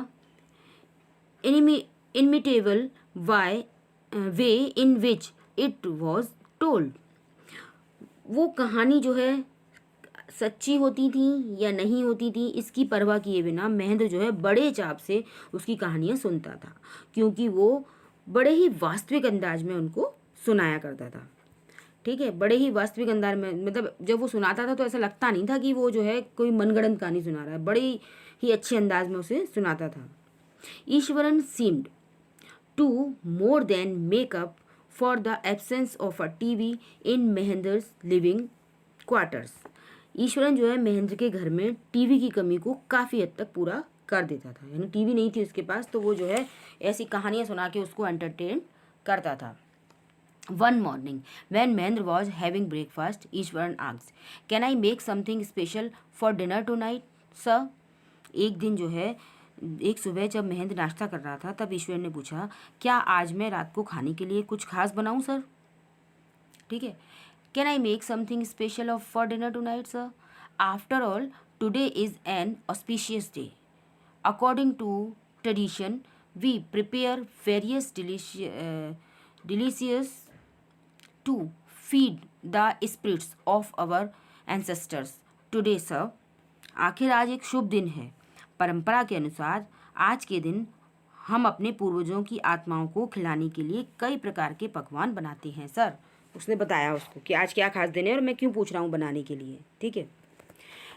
inimitable way in which it was told। वो कहानी जो है सच्ची होती थी या नहीं होती थी, इसकी परवाह किए बिना महेंद्र जो है बड़े चाव से उसकी कहानियाँ सुनता था, क्योंकि वो बड़े ही वास्तविक अंदाज में उनको सुनाया करता था। ठीक है, बड़े ही वास्तविक अंदाज में, मतलब जब वो सुनाता था तो ऐसा लगता नहीं था कि वो जो है कोई मनगढ़ंत कहानी सुना रहा है, बड़े ही अच्छे अंदाज में उसे सुनाता था। Eswaran seemed to more than make up for the absence of a TV in Mahendra's living quarters. Eswaran जो है महेंद्र के घर में टीवी की कमी को काफ़ी हद तक पूरा कर देता था, यानी टीवी नहीं थी उसके पास, तो वो जो है ऐसी कहानियाँ सुना के उसको एंटरटेन करता था। One morning, when Mahendra was having breakfast, Ishwaran asked, "Can I make something special for dinner tonight, sir?" एक दिन जो है, एक सुबह जब महेंद्र नाश्ता कर रहा था, तब ईश्वर ने पूछा, क्या आज मैं रात को खाने के लिए कुछ खास बनाऊं सर। ठीक है, can I make something special for dinner tonight sir, after all today is an auspicious day, according to tradition we prepare various delicious to feed the spirits of our ancestors today sir। आखिर आज एक शुभ दिन है, परंपरा के अनुसार आज के दिन हम अपने पूर्वजों की आत्माओं को खिलाने के लिए कई प्रकार के पकवान बनाते हैं सर। उसने बताया उसको कि आज क्या खास दिन है और मैं क्यों पूछ रहा हूँ बनाने के लिए। ठीक है,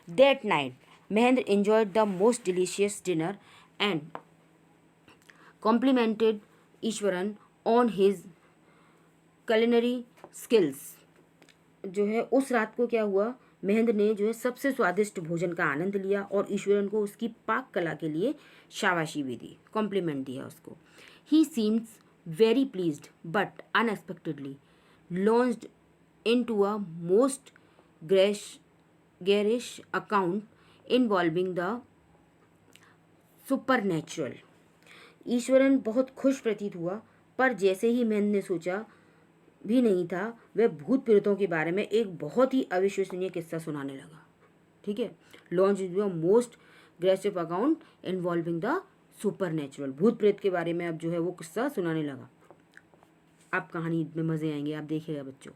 that night Mahendra enjoyed the most delicious dinner and complimented Eswaran on his culinary skills. जो है उस रात को क्या हुआ, महेंद्र ने जो है सबसे स्वादिष्ट भोजन का आनंद लिया और ईश्वरन को उसकी पाक कला के लिए शाबाशी भी दी, कॉम्प्लीमेंट दिया उसको। ही seems very pleased but unexpectedly launched into a most garish account involving the supernatural. Eswaran बहुत खुश प्रतीत हुआ, पर जैसे ही महेंद्र ने सोचा भी नहीं था, वह भूत प्रेतों के बारे में एक बहुत ही अविश्वसनीय किस्सा सुनाने लगा। ठीक है, launch most aggressive account involving the supernatural, भूत प्रेत के बारे में अब जो है वो किस्सा सुनाने लगा। अब कहानी में मज़े आएंगे, आप देखिएगा बच्चों।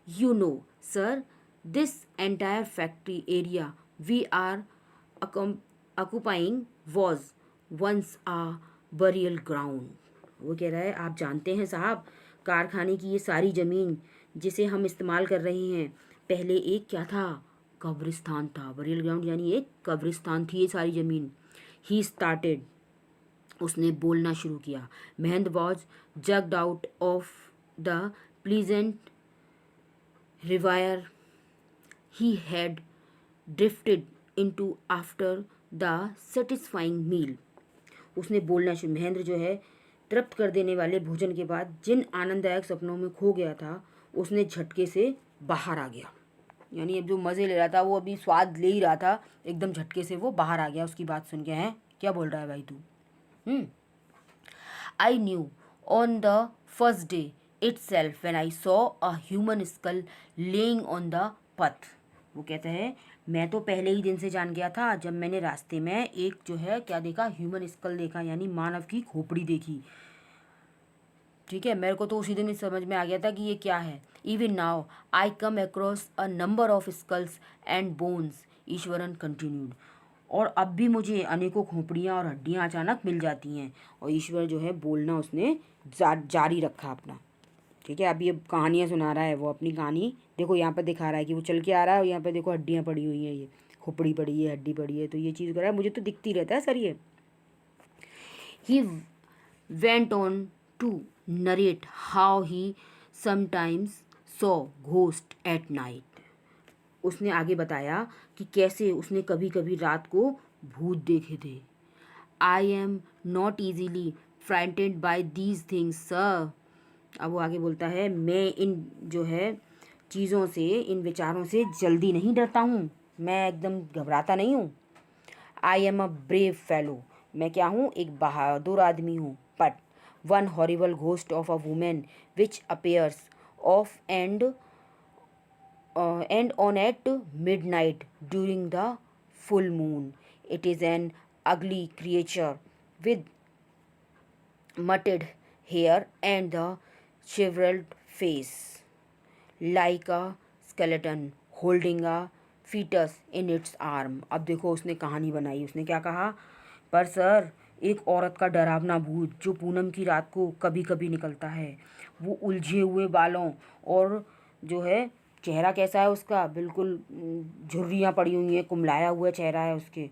You know sir, this entire factory area we are occupying was once a burial ground. वो कह रहा है, आप जानते हैं साहब, कारखाने की ये सारी ज़मीन जिसे हम इस्तेमाल कर रहे हैं, पहले एक क्या था, कब्रिस्तान था। बरियल ग्राउंड यानी एक कब्रिस्तान थी ये सारी ज़मीन। ही स्टार्टेड, उसने बोलना शुरू किया। Mahendra was jogged out of the pleasant reverie he had drifted into after the satisfying meal. उसने बोलना शुरू, महेंद्र जो है तृप्त कर देने वाले भोजन के बाद जिन आनंददायक सपनों में खो गया था उसने झटके से बाहर आ गया। यानी अब जो मज़े ले रहा था, वो अभी स्वाद ले ही रहा था, एकदम झटके से वो बाहर आ गया उसकी बात सुन के। हैं क्या बोल रहा है भाई तू? I knew on the first day itself when I saw a human skull laying on the path। वो कहते हैं मैं तो पहले ही दिन से जान गया था जब मैंने रास्ते में एक जो है क्या देखा, ह्यूमन स्कल देखा, यानी मानव की खोपड़ी देखी। ठीक है, मेरे को तो उसी दिन ही समझ में आ गया था कि ये क्या है। Even now I come across a number of skulls and bones, Iswaran continued. और अब भी मुझे अनेकों खोपड़ियाँ और हड्डियाँ अचानक मिल जाती हैं। और ईश्वर जो है बोलना उसने जारी रखा अपना। ठीक है, अभी अब कहानियाँ सुना रहा है वो, अपनी कहानी देखो यहाँ पर दिखा रहा है कि वो चल के आ रहा है और यहाँ पर देखो हड्डियाँ पड़ी हुई हैं, ये खोपड़ी पड़ी है, हड्डी पड़ी है, तो ये चीज़ कर रहा है, मुझे तो दिखती रहता है सर ये। He went on to narrate how he sometimes saw ghost at night. उसने आगे बताया कि कैसे उसने कभी कभी रात को भूत देखे थे। I am not easily frightened by these things sir. अब वो आगे बोलता है मैं इन जो है चीज़ों से, इन विचारों से जल्दी नहीं डरता हूँ, मैं एकदम घबराता नहीं हूँ। I am a brave fellow, मैं क्या हूँ, एक बहादुर आदमी हूँ। But one horrible ghost of a women which appears of and on at midnight during the full moon. It is an ugly creature with matted hair and the shriveled face, like a skeleton holding a fetus in its arm। अब देखो उसने कहानी बनाई, उसने क्या कहा, पर sir एक औरत का डरावना भूत जो पूनम की रात को कभी कभी निकलता है, वो उलझे हुए बालों और जो है चेहरा कैसा है उसका, बिल्कुल झुर्रियाँ पड़ी हुई हैं, कुमलाया हुआ चेहरा है उसके,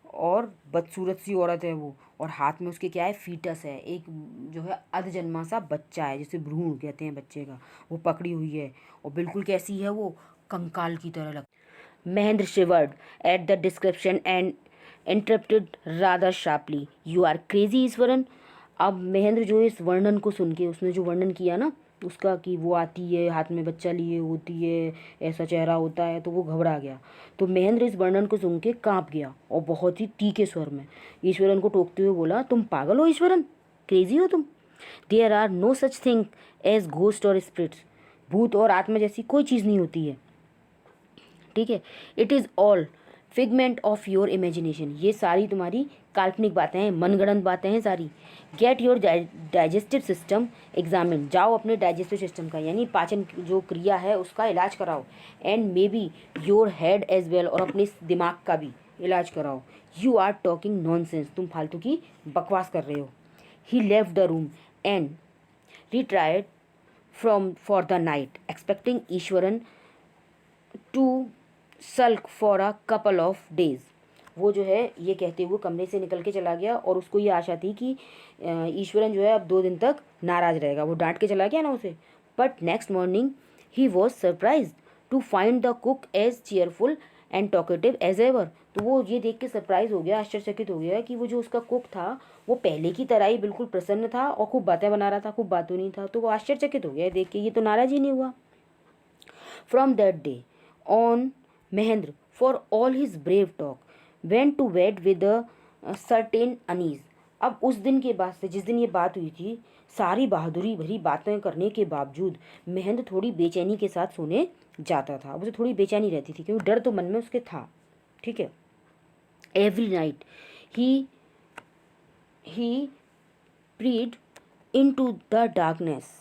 और बदसूरत सी औरत है वो, और हाथ में उसके क्या है, फीटस है, एक जो है अधजन्मा सा बच्चा है, जिसे भ्रूण कहते हैं बच्चे का, वो पकड़ी हुई है, और बिल्कुल कैसी है वो, कंकाल की तरह लग। Mahendra shivered at the description and interrupted rather sharply, you are crazy Iswaran. अब महेंद्र जो इस वर्णन को सुन के, उसने जो वर्णन किया ना उसका कि वो आती है हाथ में बच्चा लिए होती है, ऐसा चेहरा होता है, तो वो घबरा गया। तो महेंद्र इस वर्णन को सुन के काँप गया और बहुत ही तीखे स्वर में ईश्वरन को टोकते हुए बोला, तुम पागल हो ईश्वरन, क्रेजी हो तुम। There are no such thing as ghost और स्पिरिट्स, भूत और आत्मा जैसी कोई चीज़ नहीं होती है। ठीक है, it is all figment of your imagination, ये सारी तुम्हारी काल्पनिक बातें हैं, मनगढ़ंत बातें हैं सारी। Get your digestive system examine, जाओ अपने डाइजेस्टिव सिस्टम का यानी पाचन जो क्रिया है उसका इलाज कराओ। And maybe your head as well, और अपने दिमाग का भी इलाज कराओ। यू आर टॉकिंग नॉनसेंस, तुम फालतू की बकवास कर रहे हो। He left the room and retired from for the night expecting Eswaran to sulk for a couple of days. वो जो है ये कहते हुए कमरे से निकल के चला गया और उसको ये आशा थी कि ईश्वरन जो है अब 2 दिन तक नाराज़ रहेगा, वो डांट के चला गया ना उसे। But next morning he was surprise to find the cook as cheerful and talkative as ever. तो वो ये देख के सरप्राइज हो गया, आश्चर्यचकित हो गया कि वो जो उसका कुक था वो पहले की तरह ही बिल्कुल प्रसन्न था और खूब बातें बना रहा था, खूब बातों नहीं था। तो वो आश्चर्यचकित हो गया देख के, ये तो नाराज ही नहीं हुआ। From that day on Mahendra, for all his brave talk, went to bed with a certain unease। अब उस दिन के बाद से, जिस दिन ये बात हुई थी, सारी बहादुरी भरी बातें करने के बावजूद महेंद्र थोड़ी बेचैनी के साथ सोने जाता था। उसे थोड़ी बेचैनी रहती थी क्योंकि डर तो मन में उसके था। ठीक है, every night he peered into the darkness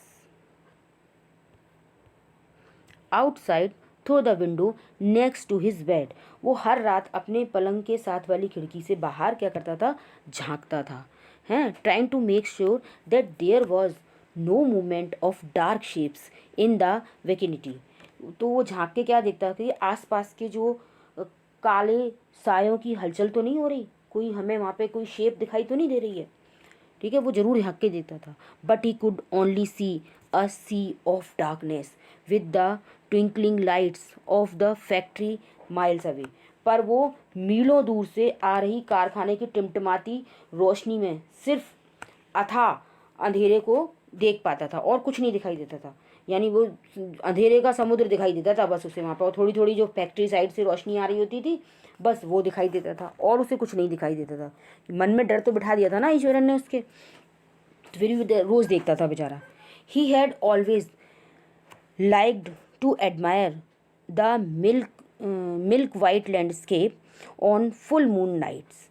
outside through the window next to his bed. वो हर रात अपने पलंग के साथ वाली खिड़की से बाहर क्या करता था, झांकता था, हैं, trying to make sure that there was no movement of dark shapes in the vicinity. तो वो झांक के क्या देखता था कि आसपास के जो काले सायों की हलचल तो नहीं हो रही, कोई हमें वहाँ पे कोई शेप दिखाई तो नहीं दे रही है। ठीक है, वो जरूर झांक के देखता था। But he could only see a sea of darkness with the twinkling lights of the factory miles away. पर वो मीलों दूर से आ रही कारखाने की टिमटिमाती रोशनी में सिर्फ अथाह अंधेरे को देख पाता था और कुछ नहीं दिखाई देता था, यानी वो अंधेरे का समुद्र दिखाई देता था बस उसे वहाँ पर, और थोड़ी थोड़ी जो फैक्ट्री साइड से रोशनी आ रही होती थी बस वो दिखाई देता था और उसे कुछ नहीं दिखाई देता था। मन में डर तो बिठा दिया था ना ईश्वरन ने उसके, तो फिर भी रोज़ देखता था बेचारा। He had always liked to admire the milk white landscape on full moon nights.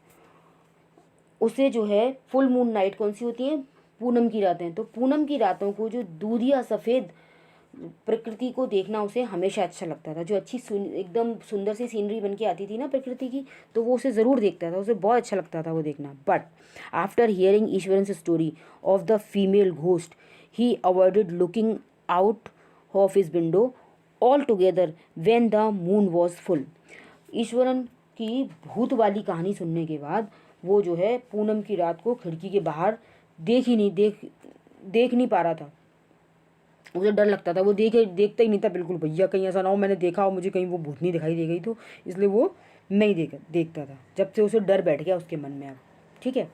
उसे जो है फुल मून नाइट कौन सी होती है, पूनम की रातें, तो पूनम की रातों को जो दूधिया सफ़ेद प्रकृति को देखना उसे हमेशा अच्छा लगता था। जो अच्छी एकदम सुंदर सी सीनरी बन के आती थी ना प्रकृति की, तो वो उसे ज़रूर देखता था, उसे बहुत अच्छा लगता था वो देखना। But after hearing Eswaran story of the female ghost he avoided looking out of his window all together when the moon was full. Eswaran की भूत वाली कहानी सुनने के बाद वो जो है पूनम की रात को खिड़की के बाहर देख नहीं पा रहा था। उसे डर लगता था, वो देखता ही नहीं था बिल्कुल, भैया कहीं ऐसा ना हो मैंने देखा हो, मुझे कहीं वो भूतनी दिखाई दे गई, तो इसलिए वो नहीं देखता था, जब से उसे डर बैठ गया उसके मन में अब। ठीक है।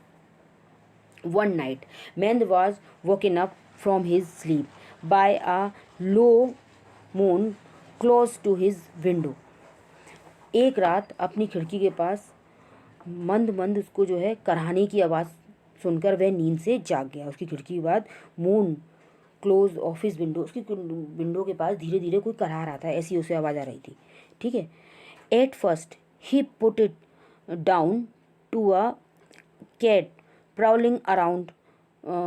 One night man was woken up from his sleep by a low moon close to his window. एक रात अपनी खिड़की के पास मंद मंद उसको जो है कराहने की आवाज़ सुनकर वह नींद से जाग गया। उसकी खिड़की के बाद मून क्लोज ऑफिस विंडो, उसकी विंडो के पास धीरे धीरे कोई करा रहा था, ऐसी उसे आवाज़ आ रही थी। ठीक है। At first he put it down to a cat prowling around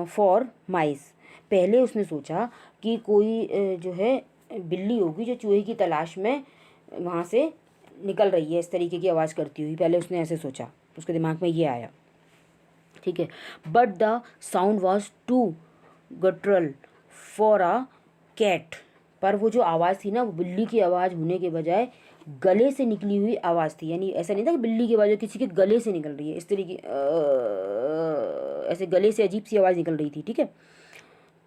for mice. पहले उसने सोचा कि कोई जो है बिल्ली होगी जो चूहे की तलाश में वहाँ से निकल रही है इस तरीके की आवाज़ करती हुई, पहले उसने ऐसे सोचा, उसके दिमाग में ये आया। ठीक है। But the sound was too guttural for a cat. पर वो जो आवाज़ थी ना वो बिल्ली की आवाज़ होने के बजाय गले से निकली हुई आवाज़ थी, यानी ऐसा नहीं था कि बिल्ली की आवाज़ किसी के गले से निकल रही है इस तरीके ऐसे गले से अजीब सी आवाज़ निकल रही थी। ठीक है।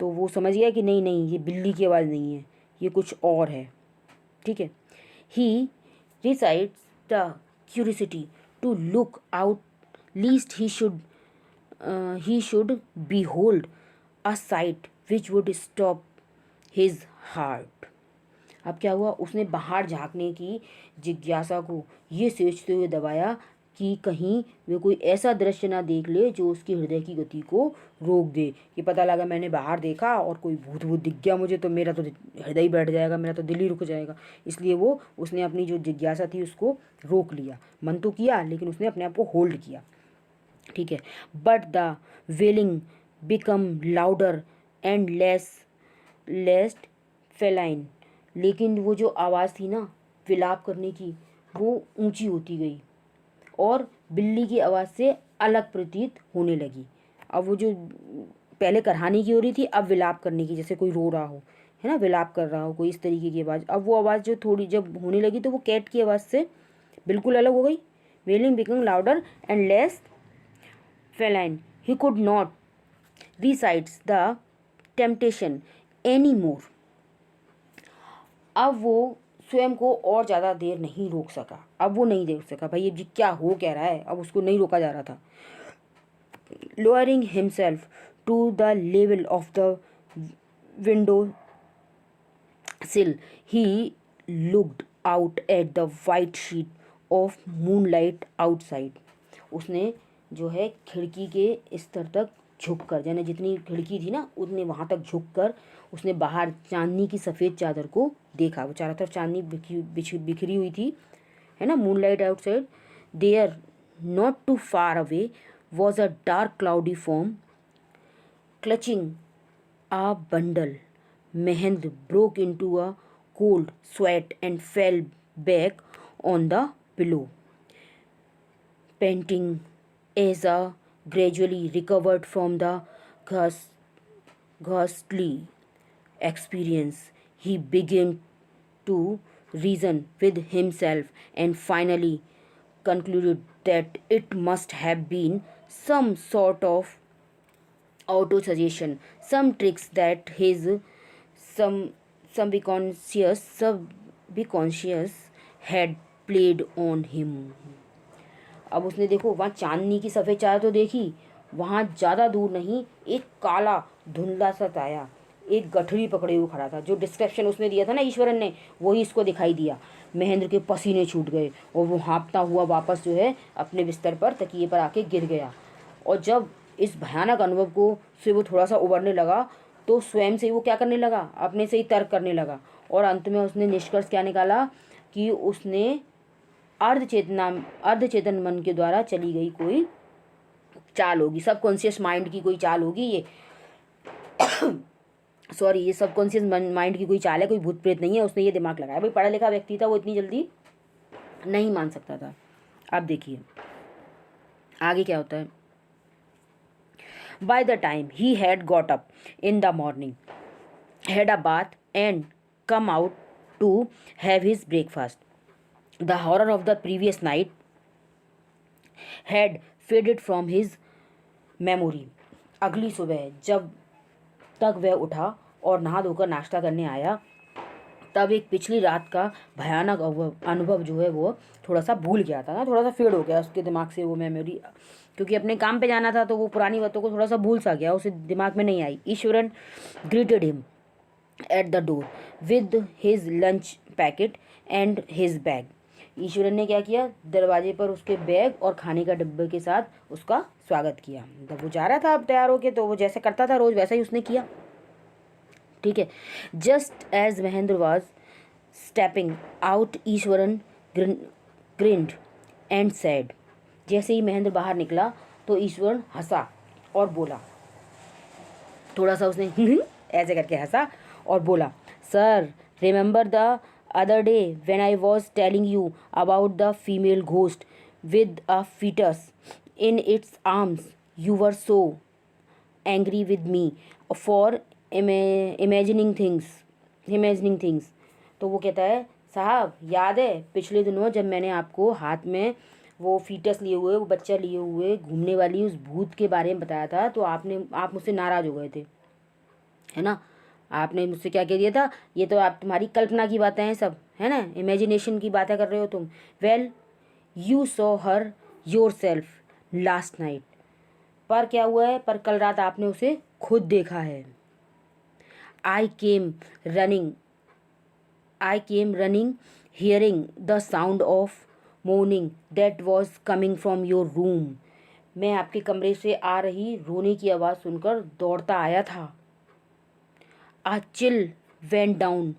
तो वो समझ गया कि नहीं नहीं ये बिल्ली की आवाज़ नहीं है, ये कुछ और है। ठीक है। ही recites the curiosity to look out lest he should behold a sight which would stop his heart। अब क्या हुआ, उसने बाहर झांकने की जिज्ञासा को ये सोचते हुए दबाया कि कहीं वे कोई ऐसा दृश्य ना देख ले जो उसके हृदय की गति को रोक दे। कि पता लगा मैंने बाहर देखा और कोई भूत भूत दिख गया मुझे, तो मेरा तो हृदय ही बैठ जाएगा, मेरा तो दिल ही रुक जाएगा। इसलिए उसने अपनी जो जिज्ञासा थी उसको रोक लिया। मन तो किया लेकिन उसने अपने आप को होल्ड किया। ठीक है। But the wailing become louder and less feline. लेकिन वो जो आवाज़ थी ना विलाप करने की वो ऊंची होती गई और बिल्ली की आवाज़ से अलग प्रतीत होने लगी। अब वो जो पहले करहाने की हो रही थी अब विलाप करने की, जैसे कोई रो रहा हो है ना, विलाप कर रहा हो कोई, इस तरीके की आवाज़। अब वो आवाज़ जो थोड़ी जब होने लगी तो वो कैट की आवाज़ से बिल्कुल अलग हो गई। Wailing become louder and less feline. He could not resist the temptation any more. अब वो स्वयं को और ज़्यादा देर नहीं रोक सका, अब वो नहीं देख सका भाई ये जी क्या हो कह रहा है, अब उसको नहीं रोका जा रहा था। Lowering himself to the level of the window sill he looked out at the white sheet of moonlight outside. उसने जो है खिड़की के स्तर तक झुककर, यानी जितनी खिड़की थी ना उतने वहाँ तक झुककर उसने बाहर चांदनी की सफ़ेद चादर को देखा। वो चारों तरफ चांदनी बिखरी हुई थी है ना, moonlight outside. There not too far away was a dark cloudy form clutching a bundle. Mehendra broke into a cold sweat and fell back on the pillow, panting as a gradually recovered from the ghastly experience. He began to reason with himself and finally concluded that it must have been some sort of auto suggestion, some tricks that his some subconscious had played on him। अब उसने देखो वहाँ चांदनी की सफ़ेद चादर तो देखी, वहाँ ज़्यादा दूर नहीं एक काला धुंधला सा साया एक गठरी पकड़े हुए खड़ा था। जो डिस्क्रिप्शन उसने दिया था ना ईश्वरन ने, वही इसको दिखाई दिया। महेंद्र के पसीने छूट गए और वो हाँफता हुआ वापस जो है अपने बिस्तर पर तकिए पर आके गिर गया। और जब इस भयानक अनुभव को से वो थोड़ा सा उबरने लगा तो स्वयं से वो क्या करने लगा, अपने से ही तर्क करने लगा। और अंत में उसने निष्कर्ष क्या निकाला कि उसने अर्धचेतन मन के द्वारा चली गई कोई चाल होगी, सबकॉन्शियस माइंड की कोई चाल होगी ये सॉरी, ये सबकॉन्शियस माइंड की कोई चाल है, कोई भूत प्रेत नहीं है। उसने ये दिमाग लगाया। भाई पढ़ा लिखा व्यक्ति था, वो इतनी जल्दी नहीं मान सकता था। अब देखिए आगे क्या होता है। By the time he had got up in the morning, had a bath and come out to have his breakfast. The horror of the previous night had faded from his memory. अगली सुबह जब तक वह उठा और नहा धोकर नाश्ता करने आया, तब एक पिछली रात का भयानक अनुभव जो है वो थोड़ा सा भूल गया था ना, थोड़ा सा फेड हो गया उसके दिमाग से वो मेमोरी, क्योंकि अपने काम पे जाना था तो वो पुरानी बातों को थोड़ा सा भूल सा गया, उसे दिमाग में नहीं आई। Eswaran greeted him at the door with his lunch packet and his bag. Eswaran ने क्या किया, दरवाजे पर उसके बैग और खाने का डिब्बे के साथ उसका स्वागत किया। जब वो जा रहा था अब तैयार होके, तो वो जैसे करता था रोज वैसा ही उसने किया। ठीक है। Just as Mahendra was stepping out Iswaran grinned and said. जैसे ही महेंद्र बाहर निकला तो ईश्वरन हंसा और बोला, थोड़ा सा उसने ऐसे करके हंसा और बोला, sir remember the other day when I was telling you about the female ghost with a foetus in its arms, you were so angry with me for imagining things. तो वो कहता है, साहब याद है पिछले दिनों जब मैंने आपको हाथ में वो फीटस लिए हुए, वो बच्चा लिए हुए घूमने वाली उस भूत के बारे में बताया था, तो आप मुझसे नाराज़ हो गए थे, है ना। आपने मुझसे क्या कह दिया था, ये तो आप तुम्हारी कल्पना की बातें हैं सब, है ना, इमेजिनेशन की बातें कर रहे हो तुम। Well you saw her your self last night. पर क्या हुआ है, पर कल रात आपने उसे खुद देखा है। I came running hearing the sound of mourning that was coming from your room. मैं आपके कमरे से आ रही रोने की आवाज़ सुनकर दौड़ता आया था। A chill went down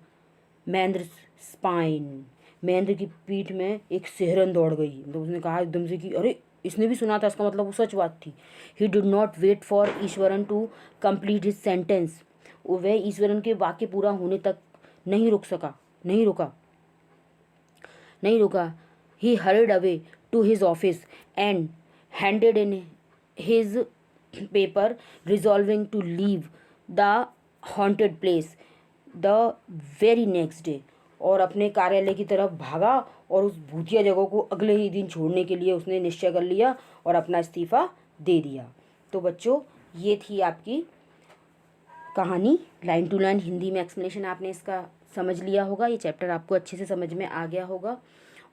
Mahendra spine. Mahendra की पीठ में एक सिहरन दौड़ गई। तो उसने कहा एकदम से कि अरे इसने भी सुना था, इसका मतलब वो सच बात थी। He did not wait for Eswaran to complete his sentence. वह ईश्वरन के वाक्य पूरा होने तक नहीं रुका। He hurried away to his office and handed in his paper resolving to leave the haunted place the very next day. और अपने कार्यालय की तरफ भागा और उस भूतिया जगह को अगले ही दिन छोड़ने के लिए उसने निश्चय कर लिया और अपना इस्तीफ़ा दे दिया। तो बच्चों ये थी आपकी कहानी। लाइन टू लाइन हिंदी में एक्सप्लेनेशन आपने इसका समझ लिया होगा। ये चैप्टर आपको अच्छे से समझ में आ गया होगा।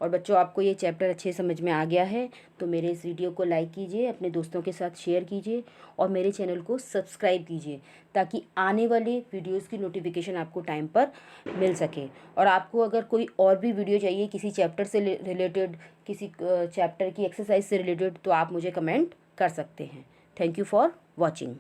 और बच्चों आपको ये चैप्टर अच्छे से समझ में आ गया है तो मेरे इस वीडियो को लाइक कीजिए, अपने दोस्तों के साथ शेयर कीजिए और मेरे चैनल को सब्सक्राइब कीजिए ताकि आने वाले वीडियोस की नोटिफिकेशन आपको टाइम पर मिल सके। और आपको अगर कोई और भी वीडियो चाहिए किसी चैप्टर से रिलेटेड, किसी चैप्टर की एक्सरसाइज से रिलेटेड, तो आप मुझे कमेंट कर सकते हैं। Thank you for watching.